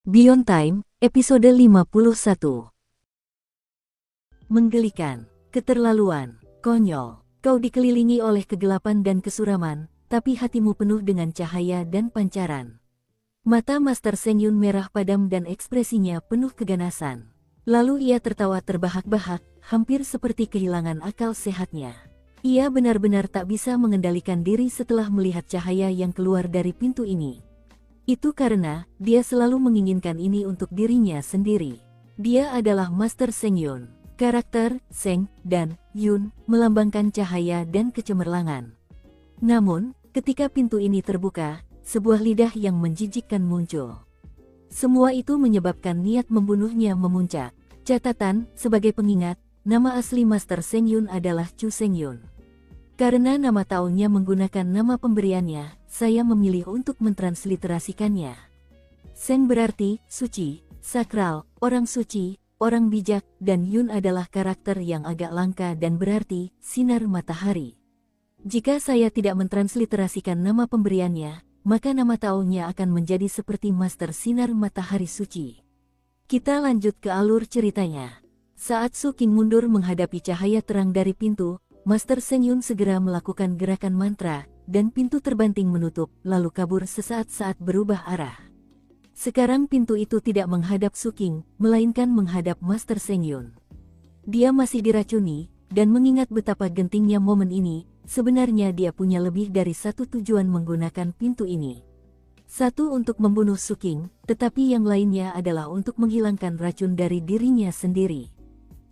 Beyond Time, episode 51. Menggelikan, keterlaluan, konyol. Kau dikelilingi oleh kegelapan dan kesuraman, tapi hatimu penuh dengan cahaya dan pancaran. Mata Master Sengyun merah padam dan ekspresinya penuh keganasan. Lalu ia tertawa terbahak-bahak, hampir seperti kehilangan akal sehatnya. Ia benar-benar tak bisa mengendalikan diri setelah melihat cahaya yang keluar dari pintu ini. Itu karena dia selalu menginginkan ini untuk dirinya sendiri. Dia adalah Master Sengyun. Karakter Seng dan Yun melambangkan cahaya dan kecemerlangan. Namun, ketika pintu ini terbuka, sebuah lidah yang menjijikkan muncul. Semua itu menyebabkan niat membunuhnya memuncak. Catatan, sebagai pengingat, nama asli Master Sengyun adalah Chu Sengyun. Karena nama tahunnya menggunakan nama pemberiannya, saya memilih untuk mentransliterasikannya. Seng berarti suci, sakral, orang suci, orang bijak, dan Yun adalah karakter yang agak langka dan berarti sinar matahari. Jika saya tidak mentransliterasikan nama pemberiannya, maka nama tahunnya akan menjadi seperti Master Sinar Matahari Suci. Kita lanjut ke alur ceritanya. Saat Su King mundur menghadapi cahaya terang dari pintu, Master Sengyun segera melakukan gerakan mantra, dan pintu terbanting menutup, lalu kabur sesaat saat berubah arah. Sekarang pintu itu tidak menghadap Su King, melainkan menghadap Master Sengyun. Dia masih diracuni, dan mengingat betapa gentingnya momen ini, sebenarnya dia punya lebih dari satu tujuan menggunakan pintu ini. Satu untuk membunuh Su King, tetapi yang lainnya adalah untuk menghilangkan racun dari dirinya sendiri.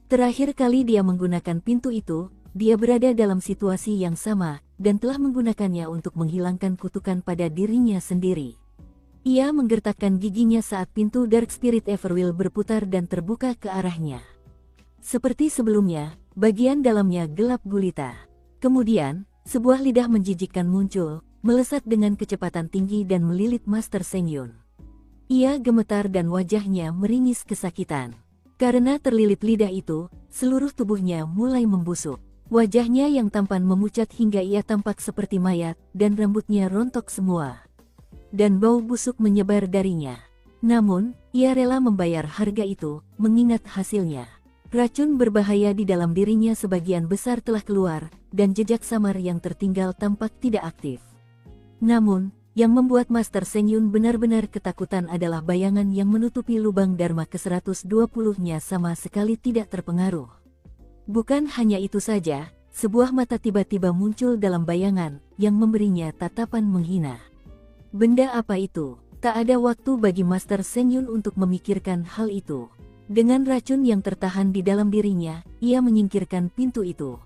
Terakhir kali dia menggunakan pintu itu, dia berada dalam situasi yang sama, dan telah menggunakannya untuk menghilangkan kutukan pada dirinya sendiri. Ia menggertakkan giginya saat pintu Dark Spirit Everwill berputar dan terbuka ke arahnya. Seperti sebelumnya, bagian dalamnya gelap gulita. Kemudian, sebuah lidah menjijikkan muncul, melesat dengan kecepatan tinggi dan melilit Master Sengyun. Ia gemetar dan wajahnya meringis kesakitan. Karena terlilit lidah itu, seluruh tubuhnya mulai membusuk. Wajahnya yang tampan memucat hingga ia tampak seperti mayat, dan rambutnya rontok semua. Dan bau busuk menyebar darinya. Namun, ia rela membayar harga itu, mengingat hasilnya. Racun berbahaya di dalam dirinya sebagian besar telah keluar, dan jejak samar yang tertinggal tampak tidak aktif. Namun, yang membuat Master Sengyun benar-benar ketakutan adalah bayangan yang menutupi lubang Dharma ke-120-nya sama sekali tidak terpengaruh. Bukan hanya itu saja, sebuah mata tiba-tiba muncul dalam bayangan, yang memberinya tatapan menghina. Benda apa itu? Tak ada waktu bagi Master Sengyun untuk memikirkan hal itu. Dengan racun yang tertahan di dalam dirinya, ia menyingkirkan pintu itu.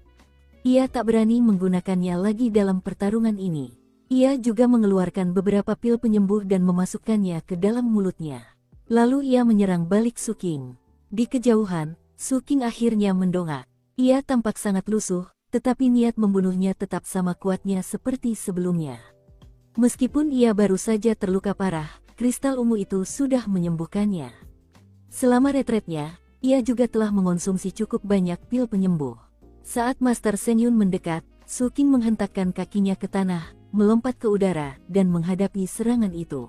Ia tak berani menggunakannya lagi dalam pertarungan ini. Ia juga mengeluarkan beberapa pil penyembuh dan memasukkannya ke dalam mulutnya. Lalu ia menyerang balik Su King. Di kejauhan, Su King akhirnya mendongak. Ia tampak sangat lusuh, tetapi niat membunuhnya tetap sama kuatnya seperti sebelumnya. Meskipun ia baru saja terluka parah, kristal ungu itu sudah menyembuhkannya. Selama retretnya, ia juga telah mengonsumsi cukup banyak pil penyembuh. Saat Master Sengyun mendekat, Su King menghentakkan kakinya ke tanah, melompat ke udara, dan menghadapi serangan itu.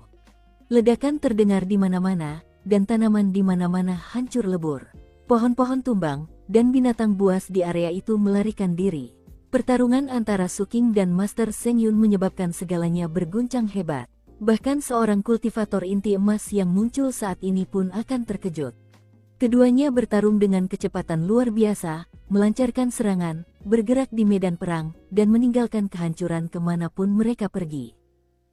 Ledakan terdengar di mana-mana, dan tanaman di mana-mana hancur lebur. Pohon-pohon tumbang, dan binatang buas di area itu melarikan diri. Pertarungan antara Su King dan Master Sengyun menyebabkan segalanya berguncang hebat. Bahkan seorang kultivator inti emas yang muncul saat ini pun akan terkejut. Keduanya bertarung dengan kecepatan luar biasa, melancarkan serangan, bergerak di medan perang, dan meninggalkan kehancuran kemanapun mereka pergi.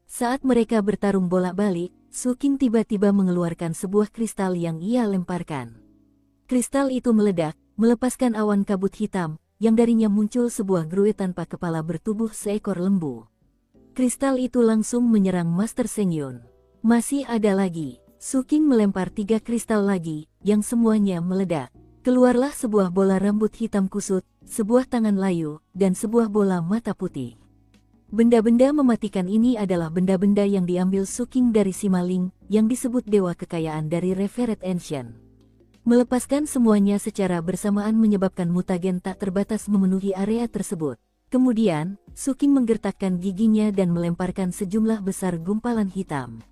Saat mereka bertarung bolak-balik, Su King tiba-tiba mengeluarkan sebuah kristal yang ia lemparkan. Kristal itu meledak, melepaskan awan kabut hitam, yang darinya muncul sebuah grue tanpa kepala bertubuh seekor lembu. Kristal itu langsung menyerang Master Sengyun. Masih ada lagi. Su King melempar 3 kristal lagi, yang semuanya meledak. Keluarlah sebuah bola rambut hitam kusut, sebuah tangan layu, dan sebuah bola mata putih. Benda-benda mematikan ini adalah benda-benda yang diambil Su King dari si maling, yang disebut dewa kekayaan dari Revered Ancient. Melepaskan semuanya secara bersamaan menyebabkan mutagen tak terbatas memenuhi area tersebut. Kemudian, Su King menggertakkan giginya dan melemparkan sejumlah besar gumpalan hitam.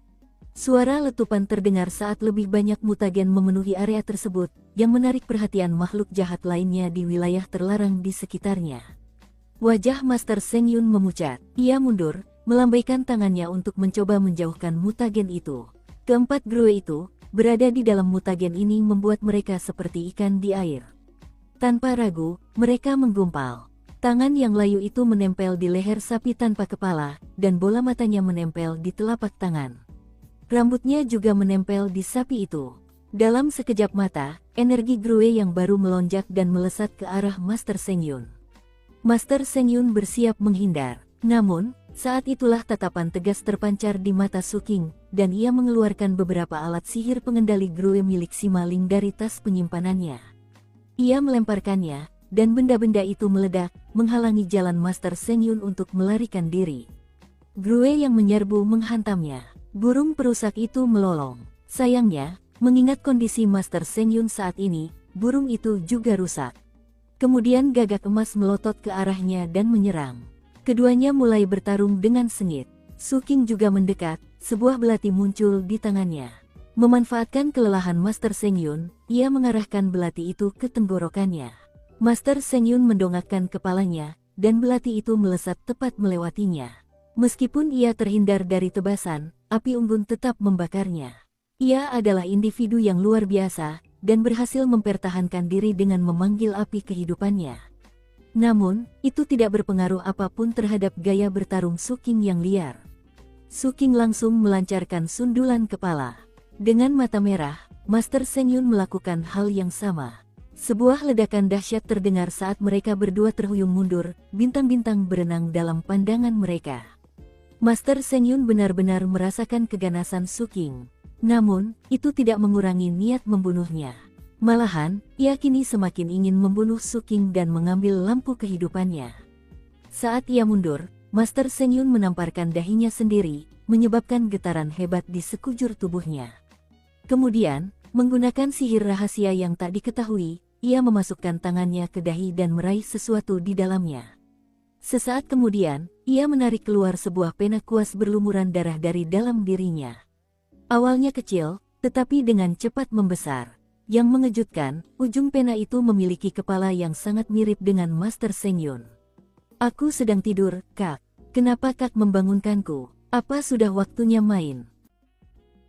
Suara letupan terdengar saat lebih banyak mutagen memenuhi area tersebut, yang menarik perhatian makhluk jahat lainnya di wilayah terlarang di sekitarnya. Wajah Master Seng Yun memucat. Ia mundur, melambaikan tangannya untuk mencoba menjauhkan mutagen itu. Keempat Grue itu, berada di dalam mutagen ini membuat mereka seperti ikan di air. Tanpa ragu, mereka menggumpal. Tangan yang layu itu menempel di leher sapi tanpa kepala, dan bola matanya menempel di telapak tangan. Rambutnya juga menempel di sapi itu. Dalam sekejap mata, energi Grue yang baru melonjak dan melesat ke arah Master Seng Yun. Master Seng Yun bersiap menghindar. Namun, saat itulah tatapan tegas terpancar di mata Su King, dan ia mengeluarkan beberapa alat sihir pengendali Grue milik si maling dari tas penyimpanannya. Ia melemparkannya, dan benda-benda itu meledak, menghalangi jalan Master Seng Yun untuk melarikan diri. Grue yang menyerbu menghantamnya. Burung perusak itu melolong. Sayangnya, mengingat kondisi Master Seng Yun saat ini, burung itu juga rusak. Kemudian gagak emas melotot ke arahnya dan menyerang. Keduanya mulai bertarung dengan sengit. Su King juga mendekat, sebuah belati muncul di tangannya. Memanfaatkan kelelahan Master Seng Yun, ia mengarahkan belati itu ke tenggorokannya. Master Seng Yun mendongakkan kepalanya, dan belati itu melesat tepat melewatinya. Meskipun ia terhindar dari tebasan, api unggun tetap membakarnya. Ia adalah individu yang luar biasa, dan berhasil mempertahankan diri dengan memanggil api kehidupannya. Namun, itu tidak berpengaruh apapun terhadap gaya bertarung Su King yang liar. Su King langsung melancarkan sundulan kepala. Dengan mata merah, Master Seng Yun melakukan hal yang sama. Sebuah ledakan dahsyat terdengar saat mereka berdua terhuyung mundur, bintang-bintang berenang dalam pandangan mereka. Master Seng Yun benar-benar merasakan keganasan Su King. Namun, itu tidak mengurangi niat membunuhnya. Malahan, ia kini semakin ingin membunuh Su King dan mengambil lampu kehidupannya. Saat ia mundur, Master Seng Yun menamparkan dahinya sendiri, menyebabkan getaran hebat di sekujur tubuhnya. Kemudian, menggunakan sihir rahasia yang tak diketahui, ia memasukkan tangannya ke dahi dan meraih sesuatu di dalamnya. Sesaat kemudian, ia menarik keluar sebuah pena kuas berlumuran darah dari dalam dirinya. Awalnya kecil, tetapi dengan cepat membesar. Yang mengejutkan, ujung pena itu memiliki kepala yang sangat mirip dengan Master Seng Yun. "Aku sedang tidur, Kak. Kenapa Kak membangunkanku? Apa sudah waktunya main?"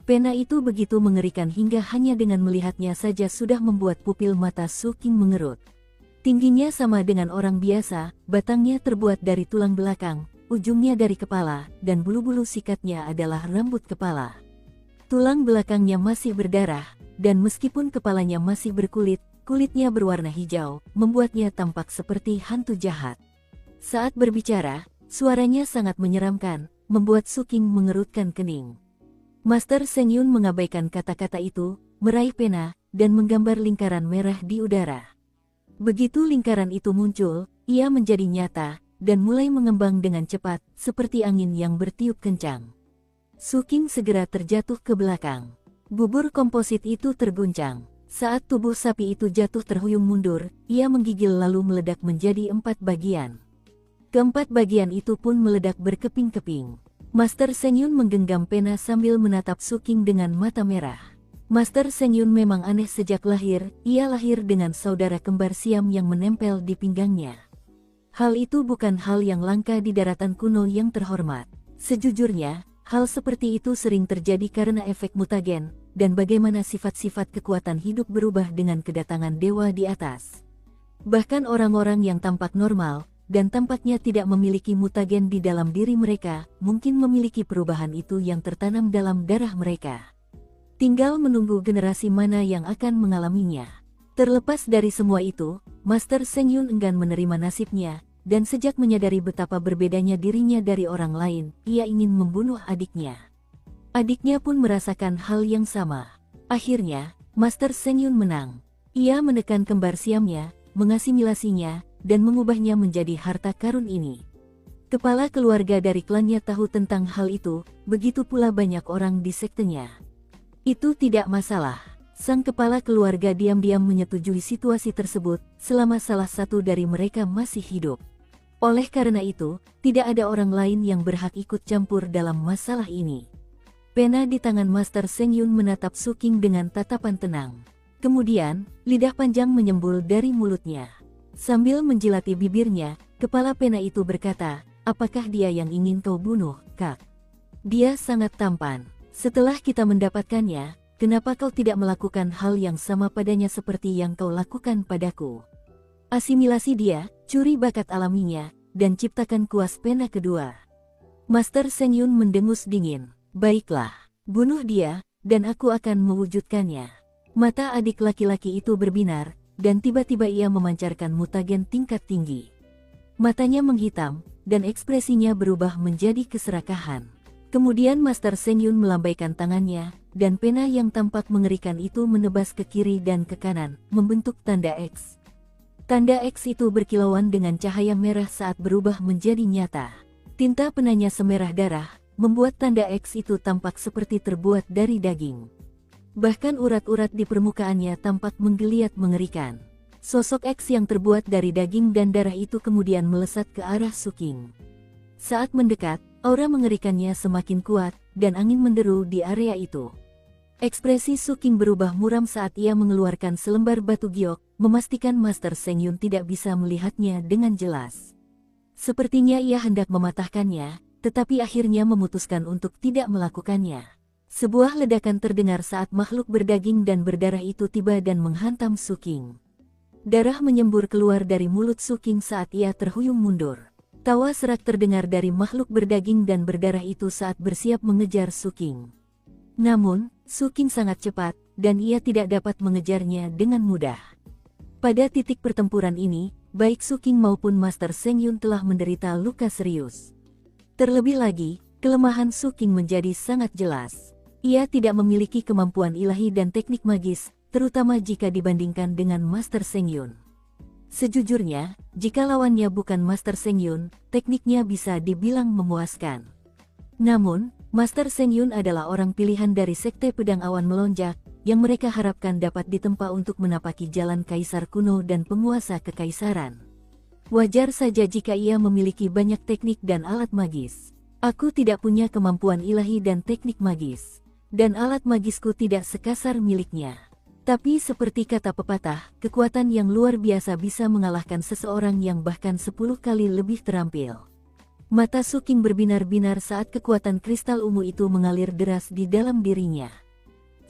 Pena itu begitu mengerikan hingga hanya dengan melihatnya saja sudah membuat pupil mata Su King mengerut. Tingginya sama dengan orang biasa, batangnya terbuat dari tulang belakang, ujungnya dari kepala, dan bulu-bulu sikatnya adalah rambut kepala. Tulang belakangnya masih berdarah, dan meskipun kepalanya masih berkulit, kulitnya berwarna hijau, membuatnya tampak seperti hantu jahat. Saat berbicara, suaranya sangat menyeramkan, membuat Su King mengerutkan kening. Master Seng Yun mengabaikan kata-kata itu, meraih pena, dan menggambar lingkaran merah di udara. Begitu lingkaran itu muncul, ia menjadi nyata, dan mulai mengembang dengan cepat, seperti angin yang bertiup kencang. Su King segera terjatuh ke belakang. Bubur komposit itu terguncang. Saat tubuh sapi itu jatuh terhuyung mundur, ia menggigil lalu meledak menjadi 4 bagian. Keempat bagian itu pun meledak berkeping-keping. Master Seng Yun menggenggam pena sambil menatap Su King dengan mata merah. Master Seng Yun memang aneh sejak lahir, ia lahir dengan saudara kembar siam yang menempel di pinggangnya. Hal itu bukan hal yang langka di daratan kuno yang terhormat. Sejujurnya, hal seperti itu sering terjadi karena efek mutagen, dan bagaimana sifat-sifat kekuatan hidup berubah dengan kedatangan dewa di atas. Bahkan orang-orang yang tampak normal, dan tampaknya tidak memiliki mutagen di dalam diri mereka, mungkin memiliki perubahan itu yang tertanam dalam darah mereka. Tinggal menunggu generasi mana yang akan mengalaminya. Terlepas dari semua itu, Master Seng Yun enggan menerima nasibnya, dan sejak menyadari betapa berbedanya dirinya dari orang lain, ia ingin membunuh adiknya. Adiknya pun merasakan hal yang sama. Akhirnya, Master Seng Yun menang. Ia menekan kembar siamnya, mengasimilasinya, dan mengubahnya menjadi harta karun ini. Kepala keluarga dari klannya tahu tentang hal itu, begitu pula banyak orang di sektenya. Itu tidak masalah. Sang kepala keluarga diam-diam menyetujui situasi tersebut, selama salah satu dari mereka masih hidup. Oleh karena itu, tidak ada orang lain yang berhak ikut campur dalam masalah ini. Pena di tangan Master Seng Yun menatap Su King dengan tatapan tenang. Kemudian, lidah panjang menyembul dari mulutnya. Sambil menjilati bibirnya, kepala pena itu berkata, apakah dia yang ingin kau bunuh, Kak? Dia sangat tampan. Setelah kita mendapatkannya, kenapa kau tidak melakukan hal yang sama padanya seperti yang kau lakukan padaku? Asimilasi dia, curi bakat alaminya, dan ciptakan kuas pena kedua. Master Seng Yun mendengus dingin. Baiklah, bunuh dia, dan aku akan mewujudkannya. Mata adik laki-laki itu berbinar, dan tiba-tiba ia memancarkan mutagen tingkat tinggi. Matanya menghitam, dan ekspresinya berubah menjadi keserakahan. Kemudian Master Seng Yun melambaikan tangannya, dan pena yang tampak mengerikan itu menebas ke kiri dan ke kanan, membentuk tanda X. Tanda X itu berkilauan dengan cahaya merah saat berubah menjadi nyata. Tinta penanya semerah darah, membuat tanda X itu tampak seperti terbuat dari daging. Bahkan urat-urat di permukaannya tampak menggeliat mengerikan. Sosok X yang terbuat dari daging dan darah itu kemudian melesat ke arah Su King. Saat mendekat, aura mengerikannya semakin kuat, dan angin menderu di area itu. Ekspresi Su King berubah muram saat ia mengeluarkan selembar batu giok, memastikan Master Seng Yun tidak bisa melihatnya dengan jelas. Sepertinya ia hendak mematahkannya, tetapi akhirnya memutuskan untuk tidak melakukannya. Sebuah ledakan terdengar saat makhluk berdaging dan berdarah itu tiba dan menghantam Su King. Darah menyembur keluar dari mulut Su King saat ia terhuyung mundur. Tawa serak terdengar dari makhluk berdaging dan berdarah itu saat bersiap mengejar Su King. Namun, Su King sangat cepat, dan ia tidak dapat mengejarnya dengan mudah. Pada titik pertempuran ini, baik Su King maupun Master Seng Yun telah menderita luka serius. Terlebih lagi, kelemahan Su King menjadi sangat jelas. Ia tidak memiliki kemampuan ilahi dan teknik magis, terutama jika dibandingkan dengan Master Seng Yun. Sejujurnya, jika lawannya bukan Master Seng Yun, tekniknya bisa dibilang memuaskan. Namun, Master Seng Yun adalah orang pilihan dari Sekte Pedang Awan Melonjak, yang mereka harapkan dapat ditempa untuk menapaki jalan kaisar kuno dan penguasa kekaisaran. Wajar saja jika ia memiliki banyak teknik dan alat magis. Aku tidak punya kemampuan ilahi dan teknik magis. Dan alat magisku tidak sekasar miliknya. Tapi seperti kata pepatah, kekuatan yang luar biasa bisa mengalahkan seseorang yang bahkan 10 kali lebih terampil. Mata Su King berbinar-binar saat kekuatan kristal ungu itu mengalir deras di dalam dirinya.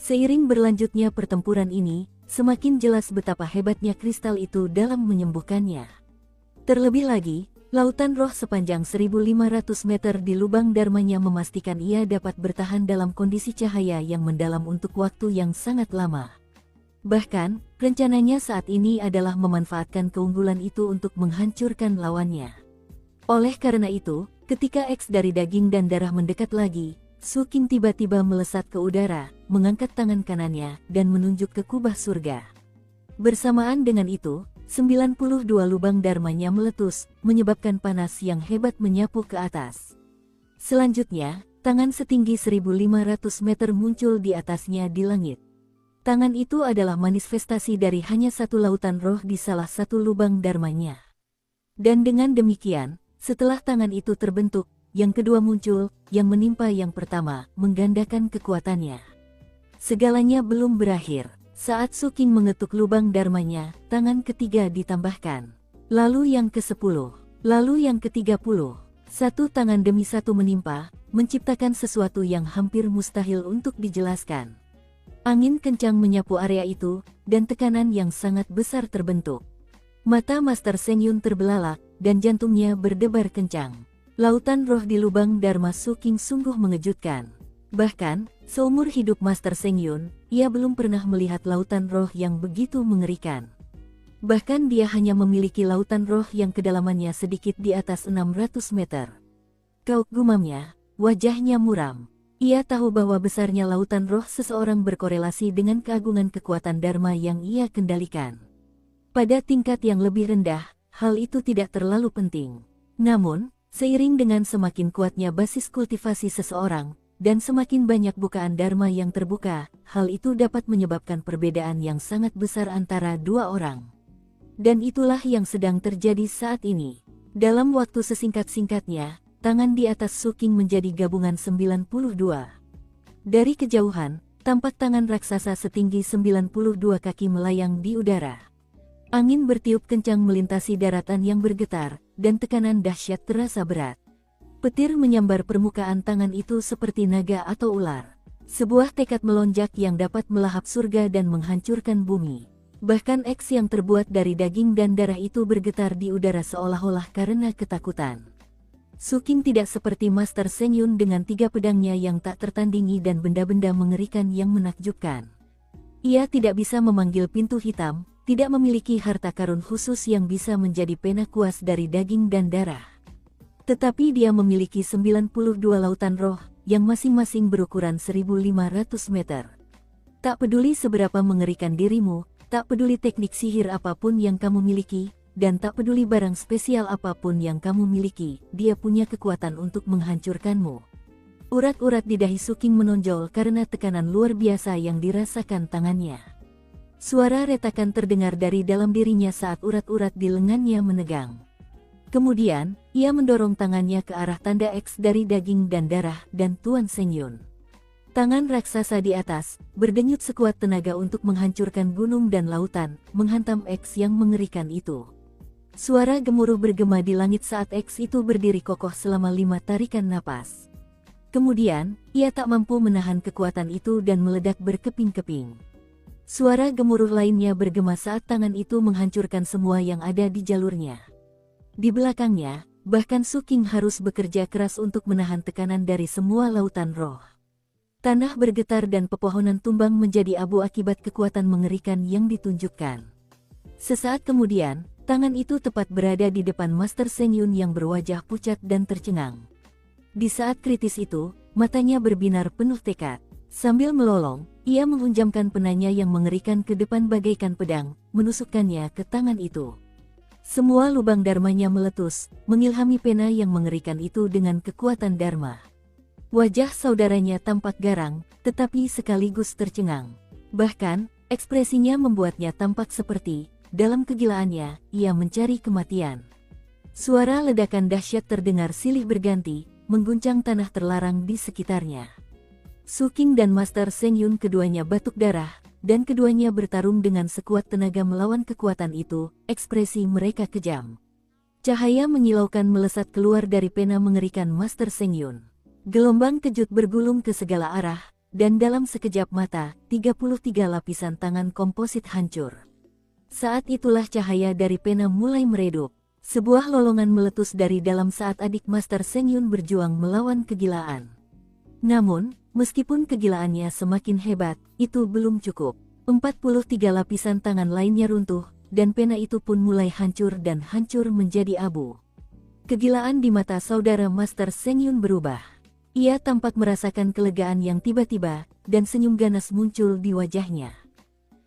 Seiring berlanjutnya pertempuran ini, semakin jelas betapa hebatnya kristal itu dalam menyembuhkannya. Terlebih lagi, lautan roh sepanjang 1.500 meter di lubang dharmanya memastikan ia dapat bertahan dalam kondisi cahaya yang mendalam untuk waktu yang sangat lama. Bahkan, rencananya saat ini adalah memanfaatkan keunggulan itu untuk menghancurkan lawannya. Oleh karena itu, ketika X dari daging dan darah mendekat lagi, Su King tiba-tiba melesat ke udara, mengangkat tangan kanannya, dan menunjuk ke kubah surga. Bersamaan dengan itu, 92 lubang dharmanya meletus, menyebabkan panas yang hebat menyapu ke atas. Selanjutnya, tangan setinggi 1.500 meter muncul di atasnya di langit. Tangan itu adalah manifestasi dari hanya satu lautan roh di salah satu lubang dharmanya. Dan dengan demikian, setelah tangan itu terbentuk, yang kedua muncul, yang menimpa yang pertama, menggandakan kekuatannya. Segalanya belum berakhir. Saat Su King mengetuk lubang dharmanya, tangan ketiga ditambahkan. Lalu yang ke-10, lalu yang ke-30. Satu tangan demi satu menimpa, menciptakan sesuatu yang hampir mustahil untuk dijelaskan. Angin kencang menyapu area itu, dan tekanan yang sangat besar terbentuk. Mata Master Seng Yun terbelalak, dan jantungnya berdebar kencang. Lautan roh di lubang dharma Su King sungguh mengejutkan. Bahkan, seumur hidup Master Seng Yun, ia belum pernah melihat lautan roh yang begitu mengerikan. Bahkan dia hanya memiliki lautan roh yang kedalamannya sedikit di atas 600 meter. Kauk gumamnya, wajahnya muram. Ia tahu bahwa besarnya lautan roh seseorang berkorelasi dengan keagungan kekuatan dharma yang ia kendalikan. Pada tingkat yang lebih rendah, hal itu tidak terlalu penting. Namun, seiring dengan semakin kuatnya basis kultivasi seseorang, dan semakin banyak bukaan dharma yang terbuka, hal itu dapat menyebabkan perbedaan yang sangat besar antara dua orang. Dan itulah yang sedang terjadi saat ini. Dalam waktu sesingkat-singkatnya, tangan di atas Su King menjadi gabungan 92. Dari kejauhan, tampak tangan raksasa setinggi 92 kaki melayang di udara. Angin bertiup kencang melintasi daratan yang bergetar, dan tekanan dahsyat terasa berat. Petir menyambar permukaan tangan itu seperti naga atau ular. Sebuah tekad melonjak yang dapat melahap surga dan menghancurkan bumi. Bahkan X yang terbuat dari daging dan darah itu bergetar di udara seolah-olah karena ketakutan. Su King tidak seperti Master Seng Yun dengan 3 pedangnya yang tak tertandingi dan benda-benda mengerikan yang menakjubkan. Ia tidak bisa memanggil pintu hitam, tidak memiliki harta karun khusus yang bisa menjadi pena kuas dari daging dan darah. Tetapi dia memiliki 92 lautan roh, yang masing-masing berukuran 1.500 meter. Tak peduli seberapa mengerikan dirimu, tak peduli teknik sihir apapun yang kamu miliki, dan tak peduli barang spesial apapun yang kamu miliki, dia punya kekuatan untuk menghancurkanmu. Urat-urat di dahi Su King menonjol karena tekanan luar biasa yang dirasakan tangannya. Suara retakan terdengar dari dalam dirinya saat urat-urat di lengannya menegang. Kemudian, ia mendorong tangannya ke arah tanda X dari daging dan darah dan Tuan Seng Yun. Tangan raksasa di atas, berdenyut sekuat tenaga untuk menghancurkan gunung dan lautan, menghantam X yang mengerikan itu. Suara gemuruh bergema di langit saat X itu berdiri kokoh selama 5 tarikan napas. Kemudian, ia tak mampu menahan kekuatan itu dan meledak berkeping-keping. Suara gemuruh lainnya bergema saat tangan itu menghancurkan semua yang ada di jalurnya. Di belakangnya, bahkan Su King harus bekerja keras untuk menahan tekanan dari semua lautan roh. Tanah bergetar dan pepohonan tumbang menjadi abu akibat kekuatan mengerikan yang ditunjukkan. Sesaat kemudian, tangan itu tepat berada di depan Master Seng Yun yang berwajah pucat dan tercengang. Di saat kritis itu, matanya berbinar penuh tekad. Sambil melolong, ia menghunjamkan penanya yang mengerikan ke depan bagaikan pedang, menusukkannya ke tangan itu. Semua lubang dharmanya meletus, mengilhami pena yang mengerikan itu dengan kekuatan dharma. Wajah saudaranya tampak garang, tetapi sekaligus tercengang. Bahkan, ekspresinya membuatnya tampak seperti, dalam kegilaannya, ia mencari kematian. Suara ledakan dahsyat terdengar silih berganti, mengguncang tanah terlarang di sekitarnya. Su King dan Master Seng Yun keduanya batuk darah, dan keduanya bertarung dengan sekuat tenaga melawan kekuatan itu, ekspresi mereka kejam. Cahaya menyilaukan melesat keluar dari pena mengerikan Master Seng Yun. Gelombang kejut bergulung ke segala arah, dan dalam sekejap mata, 33 lapisan tangan komposit hancur. Saat itulah cahaya dari pena mulai meredup. Sebuah lolongan meletus dari dalam saat adik Master Seng Yun berjuang melawan kegilaan. Namun, meskipun kegilaannya semakin hebat, itu belum cukup. 43 lapisan tangan lainnya runtuh, dan pena itu pun mulai hancur dan hancur menjadi abu. Kegilaan di mata saudara Master Seng Yun berubah. Ia tampak merasakan kelegaan yang tiba-tiba, dan senyum ganas muncul di wajahnya.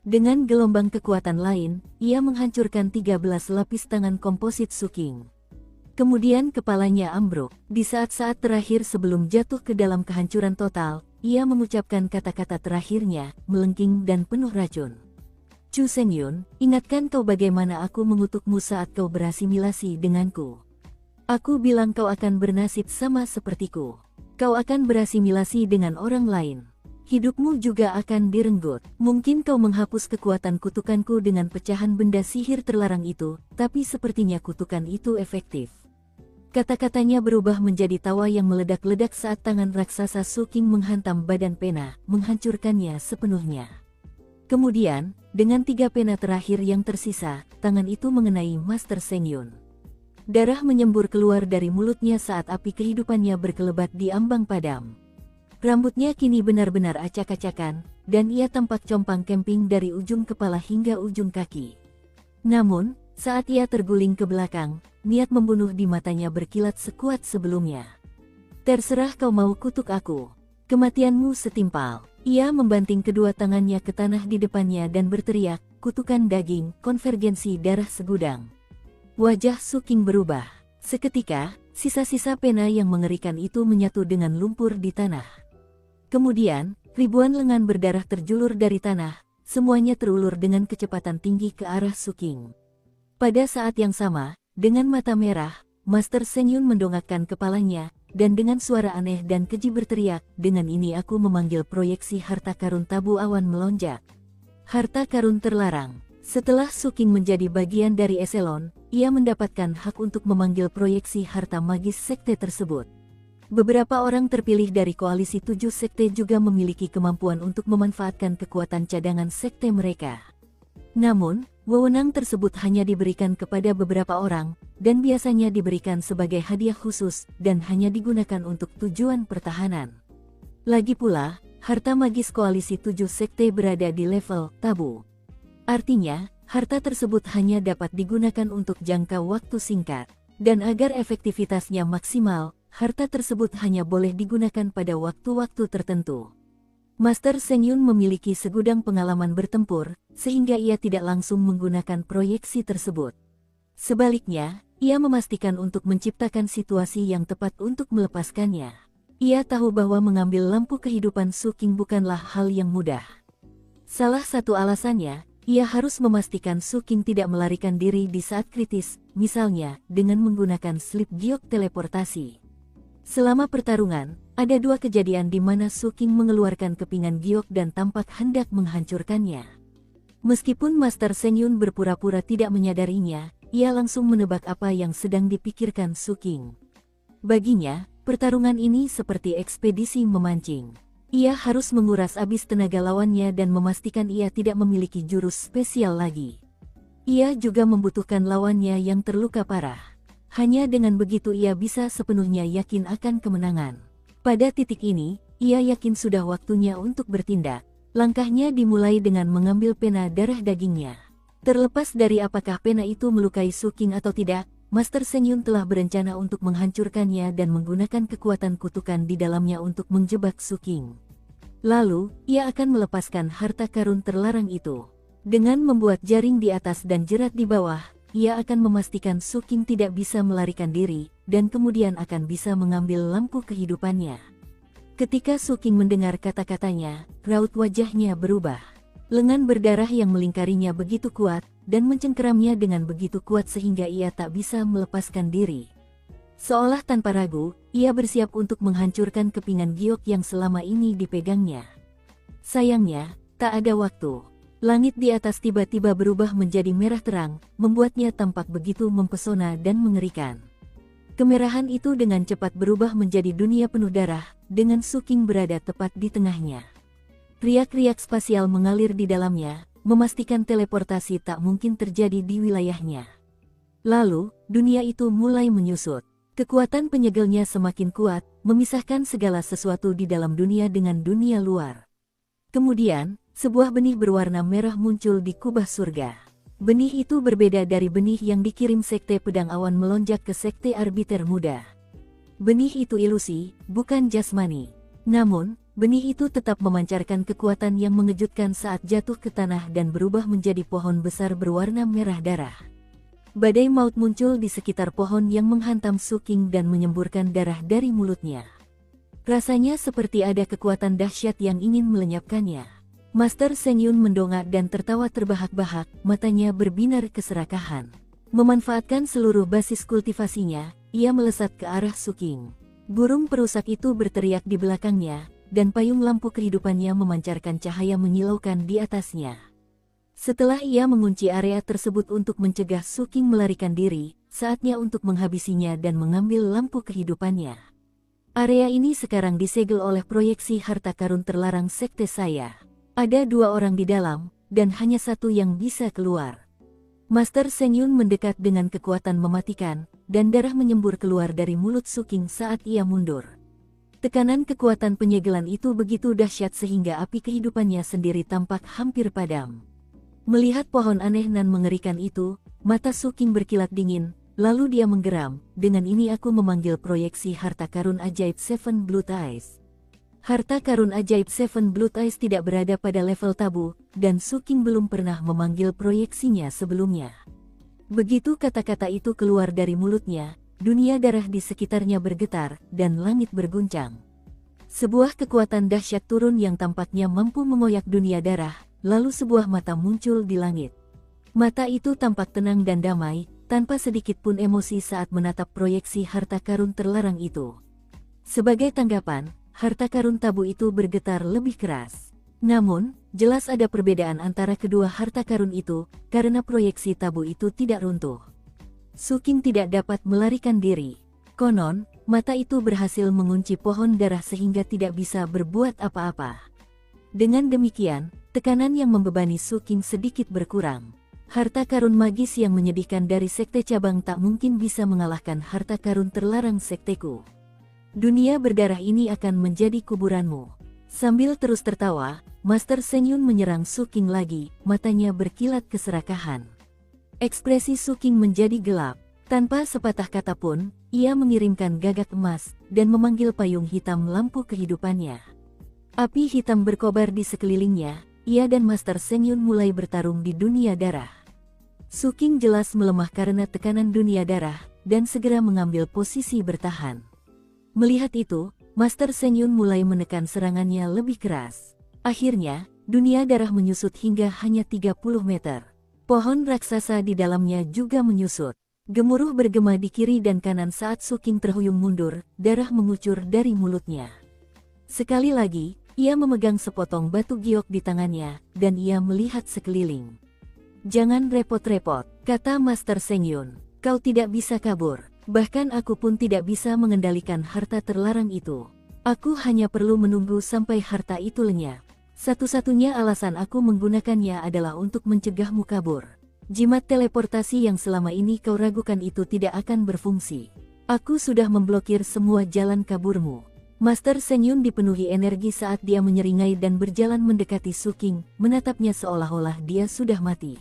Dengan gelombang kekuatan lain, ia menghancurkan 13 lapis tangan komposit Su King. Kemudian kepalanya ambruk. Di saat-saat terakhir sebelum jatuh ke dalam kehancuran total, ia mengucapkan kata-kata terakhirnya, melengking dan penuh racun. Chu Seng Yun, ingatkan kau bagaimana aku mengutukmu saat kau berasimilasi denganku. Aku bilang kau akan bernasib sama sepertiku. Kau akan berasimilasi dengan orang lain. Hidupmu juga akan direnggut. Mungkin kau menghapus kekuatan kutukanku dengan pecahan benda sihir terlarang itu, tapi sepertinya kutukan itu efektif. Kata-katanya berubah menjadi tawa yang meledak-ledak saat tangan raksasa Su King menghantam badan pena, menghancurkannya sepenuhnya. Kemudian, dengan 3 pena terakhir yang tersisa, tangan itu mengenai Master Seng Yun. Darah menyembur keluar dari mulutnya saat api kehidupannya berkelebat di ambang padam. Rambutnya kini benar-benar acak-acakan, dan ia tampak compang-camping dari ujung kepala hingga ujung kaki. Namun, saat ia terguling ke belakang, niat membunuh di matanya berkilat sekuat sebelumnya. Terserah kau mau kutuk aku. Kematianmu setimpal. Ia membanting kedua tangannya ke tanah di depannya dan berteriak, kutukan daging, konvergensi darah segudang. Wajah Su King berubah. Seketika, sisa-sisa pena yang mengerikan itu menyatu dengan lumpur di tanah. Kemudian, ribuan lengan berdarah terjulur dari tanah, semuanya terulur dengan kecepatan tinggi ke arah Su King. Pada saat yang sama, dengan mata merah, Master Seng Yun mendongakkan kepalanya, dan dengan suara aneh dan keji berteriak, "Dengan ini aku memanggil proyeksi harta karun tabu awan melonjak." Harta karun terlarang. Setelah Suking menjadi bagian dari Eselon, ia mendapatkan hak untuk memanggil proyeksi harta magis sekte tersebut. Beberapa orang terpilih dari koalisi 7 sekte juga memiliki kemampuan untuk memanfaatkan kekuatan cadangan sekte mereka. Namun, wewenang tersebut hanya diberikan kepada beberapa orang, dan biasanya diberikan sebagai hadiah khusus, dan hanya digunakan untuk tujuan pertahanan. Lagi pula, harta magis koalisi 7 sekte berada di level tabu. Artinya, harta tersebut hanya dapat digunakan untuk jangka waktu singkat, dan agar efektivitasnya maksimal, harta tersebut hanya boleh digunakan pada waktu-waktu tertentu. Master Seng Yun memiliki segudang pengalaman bertempur, sehingga ia tidak langsung menggunakan proyeksi tersebut. Sebaliknya, ia memastikan untuk menciptakan situasi yang tepat untuk melepaskannya. Ia tahu bahwa mengambil lampu kehidupan Suking bukanlah hal yang mudah. Salah satu alasannya, ia harus memastikan Suking tidak melarikan diri di saat kritis, misalnya dengan menggunakan slip giok teleportasi. Selama pertarungan, ada 2 kejadian di mana Suking mengeluarkan kepingan giok dan tampak hendak menghancurkannya. Meskipun Master Seng Yun berpura-pura tidak menyadarinya, ia langsung menebak apa yang sedang dipikirkan Suking. Baginya, pertarungan ini seperti ekspedisi memancing. Ia harus menguras habis tenaga lawannya dan memastikan ia tidak memiliki jurus spesial lagi. Ia juga membutuhkan lawannya yang terluka parah. Hanya dengan begitu ia bisa sepenuhnya yakin akan kemenangan. Pada titik ini, ia yakin sudah waktunya untuk bertindak. Langkahnya dimulai dengan mengambil pena darah dagingnya. Terlepas dari apakah pena itu melukai Suking atau tidak, Master Seng Yun telah berencana untuk menghancurkannya dan menggunakan kekuatan kutukan di dalamnya untuk menjebak Suking. Lalu, ia akan melepaskan harta karun terlarang itu. Dengan membuat jaring di atas dan jerat di bawah, ia akan memastikan Suking tidak bisa melarikan diri, dan kemudian akan bisa mengambil lampu kehidupannya. Ketika Suking mendengar kata-katanya, raut wajahnya berubah. Lengan berdarah yang melingkarinya begitu kuat, dan mencengkeramnya dengan begitu kuat sehingga ia tak bisa melepaskan diri. Seolah tanpa ragu, ia bersiap untuk menghancurkan kepingan giok yang selama ini dipegangnya. Sayangnya, tak ada waktu. Langit di atas tiba-tiba berubah menjadi merah terang, membuatnya tampak begitu mempesona dan mengerikan. Kemerahan itu dengan cepat berubah menjadi dunia penuh darah, dengan Suking berada tepat di tengahnya. Riak-riak spasial mengalir di dalamnya, memastikan teleportasi tak mungkin terjadi di wilayahnya. Lalu, dunia itu mulai menyusut. Kekuatan penyegelnya semakin kuat, memisahkan segala sesuatu di dalam dunia dengan dunia luar. Kemudian, sebuah benih berwarna merah muncul di kubah surga. Benih itu berbeda dari benih yang dikirim Sekte Pedang Awan melonjak ke Sekte Arbiter Muda. Benih itu ilusi, bukan jasmani. Namun, benih itu tetap memancarkan kekuatan yang mengejutkan saat jatuh ke tanah dan berubah menjadi pohon besar berwarna merah darah. Badai maut muncul di sekitar pohon yang menghantam Suking dan menyemburkan darah dari mulutnya. Rasanya seperti ada kekuatan dahsyat yang ingin melenyapkannya. Master Seng Yun mendongak dan tertawa terbahak-bahak, matanya berbinar keserakahan. Memanfaatkan seluruh basis kultivasinya, ia melesat ke arah Suking. Burung perusak itu berteriak di belakangnya, dan payung lampu kehidupannya memancarkan cahaya menyilaukan di atasnya. Setelah ia mengunci area tersebut untuk mencegah Suking melarikan diri, saatnya untuk menghabisinya dan mengambil lampu kehidupannya. Area ini sekarang disegel oleh proyeksi harta karun terlarang sekte saya. Ada 2 orang di dalam, dan hanya 1 yang bisa keluar. Master Seng Yun mendekat dengan kekuatan mematikan, dan darah menyembur keluar dari mulut Suking saat ia mundur. Tekanan kekuatan penyegelan itu begitu dahsyat sehingga api kehidupannya sendiri tampak hampir padam. Melihat pohon aneh nan mengerikan itu, mata Suking berkilat dingin, lalu dia menggeram, "Dengan ini aku memanggil proyeksi harta karun ajaib Seven Blood Eyes." Harta karun ajaib Seven Blood Eyes tidak berada pada level tabu, dan Suking belum pernah memanggil proyeksinya sebelumnya. Begitu kata-kata itu keluar dari mulutnya, dunia darah di sekitarnya bergetar, dan langit berguncang. Sebuah kekuatan dahsyat turun yang tampaknya mampu mengoyak dunia darah, lalu sebuah mata muncul di langit. Mata itu tampak tenang dan damai, tanpa sedikit pun emosi saat menatap proyeksi harta karun terlarang itu. Sebagai tanggapan, harta karun tabu itu bergetar lebih keras. Namun, jelas ada perbedaan antara kedua harta karun itu, karena proyeksi tabu itu tidak runtuh. Su King tidak dapat melarikan diri. Konon, mata itu berhasil mengunci pohon darah sehingga tidak bisa berbuat apa-apa. Dengan demikian, tekanan yang membebani Su King sedikit berkurang. Harta karun magis yang menyedihkan dari sekte cabang tak mungkin bisa mengalahkan harta karun terlarang sekteku. Dunia berdarah ini akan menjadi kuburanmu. Sambil terus tertawa, Master Seng Yun menyerang Su King lagi, matanya berkilat keserakahan. Ekspresi Su King menjadi gelap. Tanpa sepatah kata pun, ia mengirimkan gagak emas, dan memanggil payung hitam lampu kehidupannya. Api hitam berkobar di sekelilingnya, ia dan Master Seng Yun mulai bertarung di dunia darah. Su King jelas melemah karena tekanan dunia darah, dan segera mengambil posisi bertahan. Melihat itu, Master Seng Yun mulai menekan serangannya lebih keras. Akhirnya, dunia darah menyusut hingga hanya 30 meter. Pohon raksasa di dalamnya juga menyusut. Gemuruh bergema di kiri dan kanan saat Su King terhuyung mundur, darah mengucur dari mulutnya. Sekali lagi, ia memegang sepotong batu giok di tangannya, dan ia melihat sekeliling. "Jangan repot-repot," kata Master Seng Yun. "Kau tidak bisa kabur. Bahkan aku pun tidak bisa mengendalikan harta terlarang itu. Aku hanya perlu menunggu sampai harta itu lenyap. Satu-satunya alasan aku menggunakannya adalah untuk mencegahmu kabur. Jimat teleportasi yang selama ini kau ragukan itu tidak akan berfungsi. Aku sudah memblokir semua jalan kaburmu." Master Seng Yun dipenuhi energi saat dia menyeringai dan berjalan mendekati Su King, menatapnya seolah-olah dia sudah mati.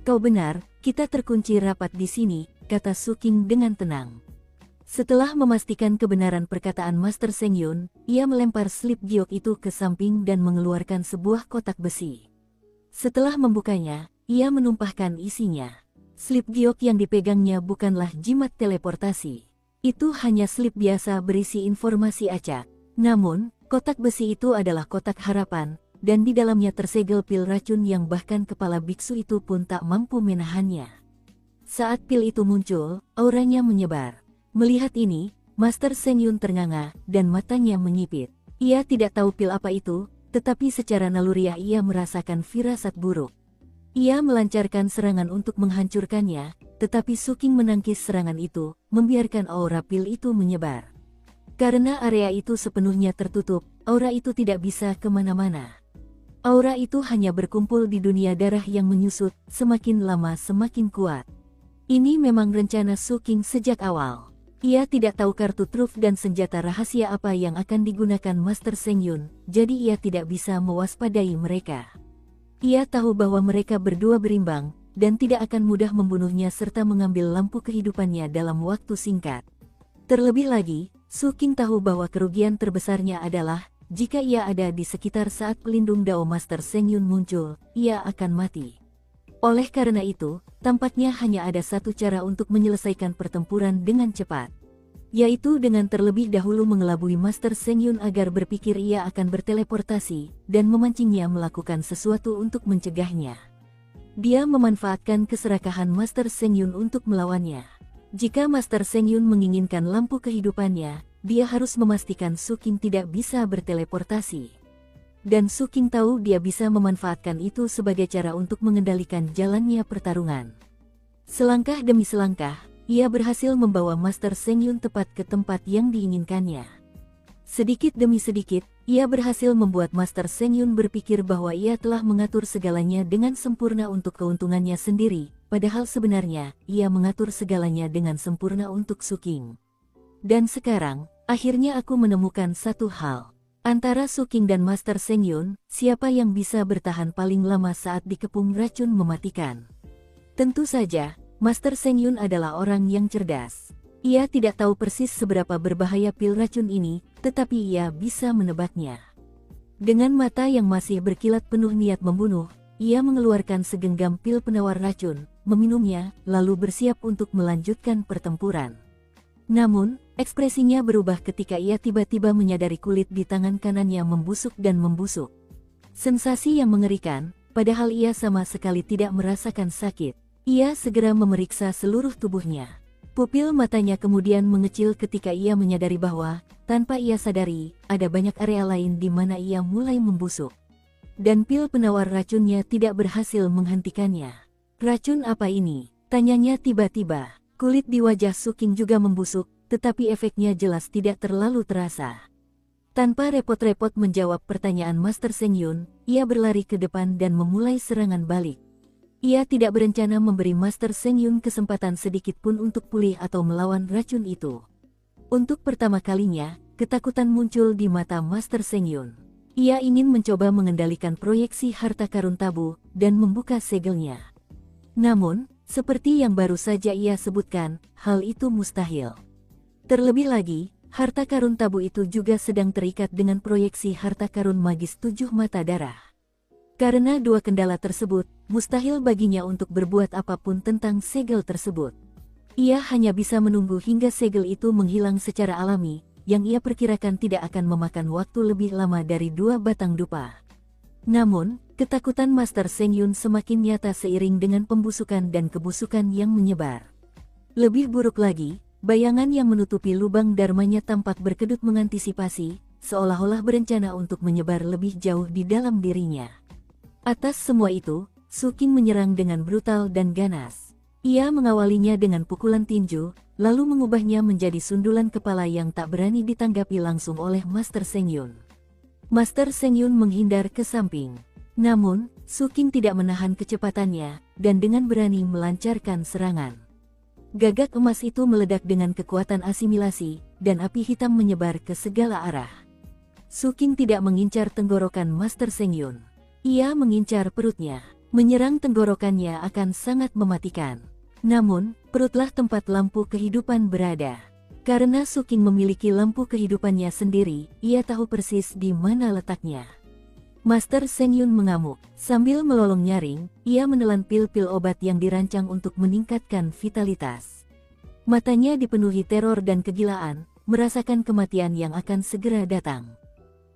"Kau benar, kita terkunci rapat di sini," kata Su King dengan tenang. Setelah memastikan kebenaran perkataan Master Seng Yun, ia melempar slip giok itu ke samping dan mengeluarkan sebuah kotak besi. Setelah membukanya, ia menumpahkan isinya. Slip giok yang dipegangnya bukanlah jimat teleportasi. Itu hanya slip biasa berisi informasi acak. Namun, kotak besi itu adalah kotak harapan, dan di dalamnya tersegel pil racun yang bahkan kepala biksu itu pun tak mampu menahannya. Saat pil itu muncul, auranya menyebar. Melihat ini, Master Seng Yun ternganga, dan matanya menyipit. Ia tidak tahu pil apa itu, tetapi secara naluriah ia merasakan firasat buruk. Ia melancarkan serangan untuk menghancurkannya, tetapi Su King menangkis serangan itu, membiarkan aura pil itu menyebar. Karena area itu sepenuhnya tertutup, aura itu tidak bisa kemana-mana. Aura itu hanya berkumpul di dunia darah yang menyusut, semakin lama semakin kuat. Ini memang rencana Su King sejak awal. Ia tidak tahu kartu truf dan senjata rahasia apa yang akan digunakan Master Seng Yun, jadi ia tidak bisa mewaspadai mereka. Ia tahu bahwa mereka berdua berimbang, dan tidak akan mudah membunuhnya serta mengambil lampu kehidupannya dalam waktu singkat. Terlebih lagi, Su King tahu bahwa kerugian terbesarnya adalah, jika ia ada di sekitar saat pelindung Dao Master Seng Yun muncul, ia akan mati. Oleh karena itu, tampaknya hanya ada satu cara untuk menyelesaikan pertempuran dengan cepat. Yaitu dengan terlebih dahulu mengelabui Master Seng Yun agar berpikir ia akan berteleportasi, dan memancingnya melakukan sesuatu untuk mencegahnya. Dia memanfaatkan keserakahan Master Seng Yun untuk melawannya. Jika Master Seng Yun menginginkan lampu kehidupannya, dia harus memastikan Su King tidak bisa berteleportasi. Dan Su King tahu dia bisa memanfaatkan itu sebagai cara untuk mengendalikan jalannya pertarungan. Selangkah demi selangkah, ia berhasil membawa Master Seng Yun tepat ke tempat yang diinginkannya. Sedikit demi sedikit, ia berhasil membuat Master Seng Yun berpikir bahwa ia telah mengatur segalanya dengan sempurna untuk keuntungannya sendiri, padahal sebenarnya, ia mengatur segalanya dengan sempurna untuk Su King. Dan sekarang, akhirnya aku menemukan satu hal. Antara Su King dan Master Seng Yun, siapa yang bisa bertahan paling lama saat dikepung racun mematikan? Tentu saja, Master Seng Yun adalah orang yang cerdas. Ia tidak tahu persis seberapa berbahaya pil racun ini, tetapi ia bisa menebaknya. Dengan mata yang masih berkilat penuh niat membunuh, ia mengeluarkan segenggam pil penawar racun, meminumnya, lalu bersiap untuk melanjutkan pertempuran. Namun, ekspresinya berubah ketika ia tiba-tiba menyadari kulit di tangan kanannya membusuk dan membusuk. Sensasi yang mengerikan, padahal ia sama sekali tidak merasakan sakit. Ia segera memeriksa seluruh tubuhnya. Pupil matanya kemudian mengecil ketika ia menyadari bahwa tanpa ia sadari, ada banyak area lain di mana ia mulai membusuk. Dan pil penawar racunnya tidak berhasil menghentikannya. Racun apa ini? Tanyanya tiba-tiba. Kulit di wajah Suking juga membusuk, tetapi efeknya jelas tidak terlalu terasa. Tanpa repot-repot menjawab pertanyaan Master Seng Yun, ia berlari ke depan dan memulai serangan balik. Ia tidak berencana memberi Master Seng Yun kesempatan sedikit pun untuk pulih atau melawan racun itu. Untuk pertama kalinya, ketakutan muncul di mata Master Seng Yun. Ia ingin mencoba mengendalikan proyeksi harta karun tabu dan membuka segelnya. Namun, seperti yang baru saja ia sebutkan, hal itu mustahil. Terlebih lagi, harta karun tabu itu juga sedang terikat dengan proyeksi harta karun magis 7 mata darah. Karena dua kendala tersebut, mustahil baginya untuk berbuat apapun tentang segel tersebut. Ia hanya bisa menunggu hingga segel itu menghilang secara alami, yang ia perkirakan tidak akan memakan waktu lebih lama dari 2 batang dupa. Namun, ketakutan Master Seng Yun semakin nyata seiring dengan pembusukan dan kebusukan yang menyebar. Lebih buruk lagi, bayangan yang menutupi lubang dharmanya tampak berkedut mengantisipasi, seolah-olah berencana untuk menyebar lebih jauh di dalam dirinya. Atas semua itu, Suking menyerang dengan brutal dan ganas. Ia mengawalinya dengan pukulan tinju, lalu mengubahnya menjadi sundulan kepala yang tak berani ditanggapi langsung oleh Master Seng Yun. Master Seng Yun menghindar ke samping. Namun, Suking tidak menahan kecepatannya, dan dengan berani melancarkan serangan. Gagak emas itu meledak dengan kekuatan asimilasi, dan api hitam menyebar ke segala arah. Suking tidak mengincar tenggorokan Master Seng Yun. Ia mengincar perutnya. Menyerang tenggorokannya akan sangat mematikan. Namun, perutlah tempat lampu kehidupan berada. Karena Suking memiliki lampu kehidupannya sendiri, ia tahu persis di mana letaknya. Master Seng Yun mengamuk. Sambil melolong nyaring, ia menelan pil-pil obat yang dirancang untuk meningkatkan vitalitas. Matanya dipenuhi teror dan kegilaan, merasakan kematian yang akan segera datang.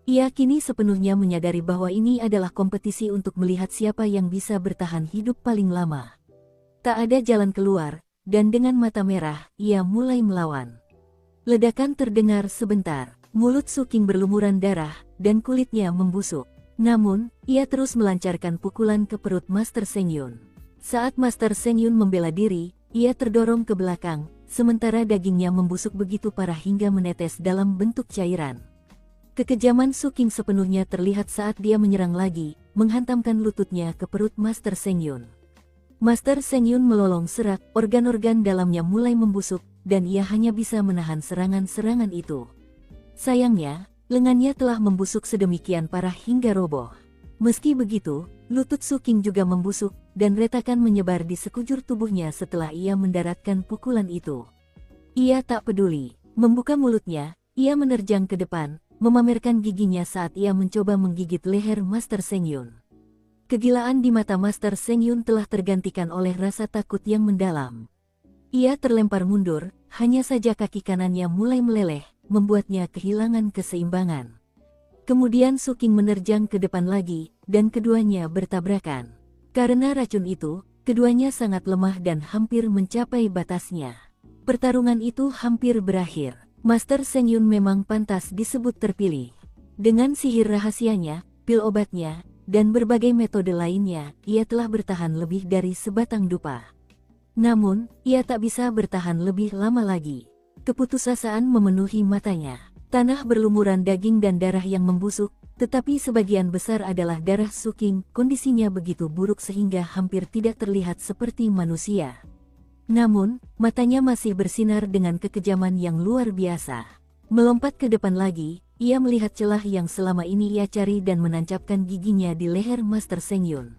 Ia kini sepenuhnya menyadari bahwa ini adalah kompetisi untuk melihat siapa yang bisa bertahan hidup paling lama. Tak ada jalan keluar, dan dengan mata merah, ia mulai melawan. Ledakan terdengar sebentar, mulut Suking berlumuran darah, dan kulitnya membusuk. Namun, ia terus melancarkan pukulan ke perut Master Seng Yun. Saat Master Seng Yun membela diri, ia terdorong ke belakang, sementara dagingnya membusuk begitu parah hingga menetes dalam bentuk cairan. Kekejaman Suking sepenuhnya terlihat saat dia menyerang lagi, menghantamkan lututnya ke perut Master Seng Yun. Master Seng Yun melolong serak, organ-organ dalamnya mulai membusuk, dan ia hanya bisa menahan serangan-serangan itu. Sayangnya, lengannya telah membusuk sedemikian parah hingga roboh. Meski begitu, lutut Suking juga membusuk, dan retakan menyebar di sekujur tubuhnya setelah ia mendaratkan pukulan itu. Ia tak peduli. Membuka mulutnya, ia menerjang ke depan, memamerkan giginya saat ia mencoba menggigit leher Master Seng Yun. Kegilaan di mata Master Seng Yun telah tergantikan oleh rasa takut yang mendalam. Ia terlempar mundur, hanya saja kaki kanannya mulai meleleh, membuatnya kehilangan keseimbangan. Kemudian Suking menerjang ke depan lagi, dan keduanya bertabrakan. Karena racun itu, keduanya sangat lemah dan hampir mencapai batasnya. Pertarungan itu hampir berakhir. Master Seng Yun memang pantas disebut terpilih. Dengan sihir rahasianya, pil obatnya, dan berbagai metode lainnya, ia telah bertahan lebih dari sebatang dupa. Namun, ia tak bisa bertahan lebih lama lagi. Keputusasaan memenuhi matanya. Tanah berlumuran daging dan darah yang membusuk, tetapi sebagian besar adalah darah Suking. Kondisinya begitu buruk sehingga hampir tidak terlihat seperti manusia. Namun, matanya masih bersinar dengan kekejaman yang luar biasa. Melompat ke depan lagi, ia melihat celah yang selama ini ia cari dan menancapkan giginya di leher Master Seng Yun.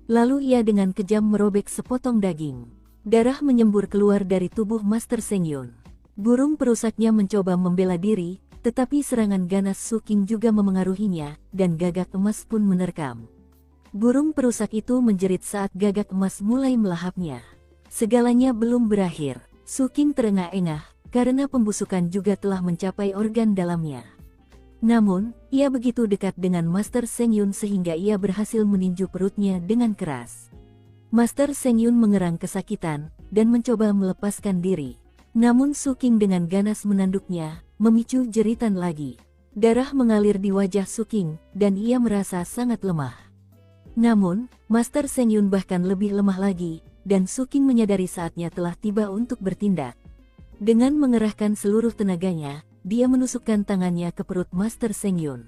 Lalu ia dengan kejam merobek sepotong daging. Darah menyembur keluar dari tubuh Master Seng Yun. Burung perusaknya mencoba membela diri, tetapi serangan ganas Suking juga memengaruhinya, dan gagak emas pun menerkam. Burung perusak itu menjerit saat gagak emas mulai melahapnya. Segalanya belum berakhir. Suking terengah-engah, karena pembusukan juga telah mencapai organ dalamnya. Namun, ia begitu dekat dengan Master Seng Yun sehingga ia berhasil meninju perutnya dengan keras. Master Seng Yun mengerang kesakitan, dan mencoba melepaskan diri. Namun Suking dengan ganas menanduknya, memicu jeritan lagi. Darah mengalir di wajah Suking, dan ia merasa sangat lemah. Namun, Master Seng Yun bahkan lebih lemah lagi, dan Suking menyadari saatnya telah tiba untuk bertindak. Dengan mengerahkan seluruh tenaganya, dia menusukkan tangannya ke perut Master Seng Yun.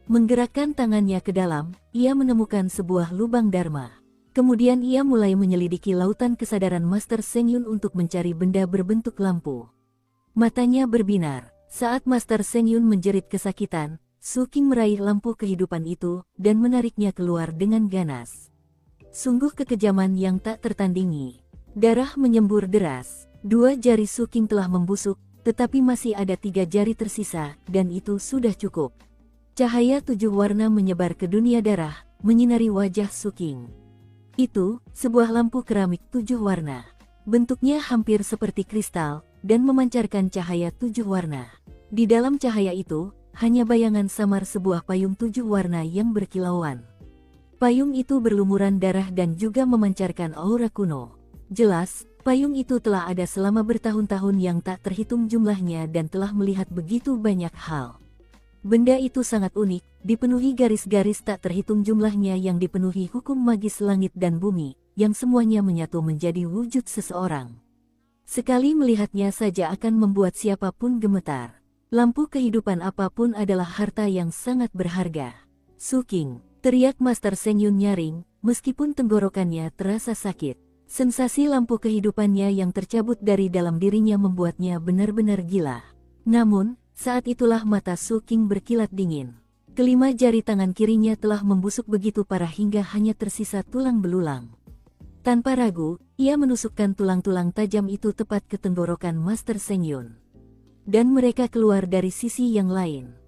Menggerakkan tangannya ke dalam, ia menemukan sebuah lubang dharma. Kemudian ia mulai menyelidiki lautan kesadaran Master Seng Yun untuk mencari benda berbentuk lampu. Matanya berbinar. Saat Master Seng Yun menjerit kesakitan, Suking meraih lampu kehidupan itu dan menariknya keluar dengan ganas. Sungguh kekejaman yang tak tertandingi. Darah menyembur deras. 2 jari Suking telah membusuk, tetapi masih ada 3 jari tersisa, dan itu sudah cukup. Cahaya 7 warna menyebar ke dunia darah, menyinari wajah Suking. Itu, sebuah lampu keramik 7 warna. Bentuknya hampir seperti kristal, dan memancarkan cahaya 7 warna. Di dalam cahaya itu, hanya bayangan samar sebuah payung 7 warna yang berkilauan. Payung itu berlumuran darah dan juga memancarkan aura kuno. Jelas, payung itu telah ada selama bertahun-tahun yang tak terhitung jumlahnya dan telah melihat begitu banyak hal. Benda itu sangat unik, dipenuhi garis-garis tak terhitung jumlahnya yang dipenuhi hukum magis langit dan bumi, yang semuanya menyatu menjadi wujud seseorang. Sekali melihatnya saja akan membuat siapapun gemetar. Lampu kehidupan apapun adalah harta yang sangat berharga. Suking, teriak Master Seng Yun nyaring, meskipun tenggorokannya terasa sakit. Sensasi lampu kehidupannya yang tercabut dari dalam dirinya membuatnya benar-benar gila. Namun, saat itulah mata Suking berkilat dingin. Kelima jari tangan kirinya telah membusuk begitu parah hingga hanya tersisa tulang belulang. Tanpa ragu, ia menusukkan tulang-tulang tajam itu tepat ke tenggorokan Master Seng Yun. Dan mereka keluar dari sisi yang lain.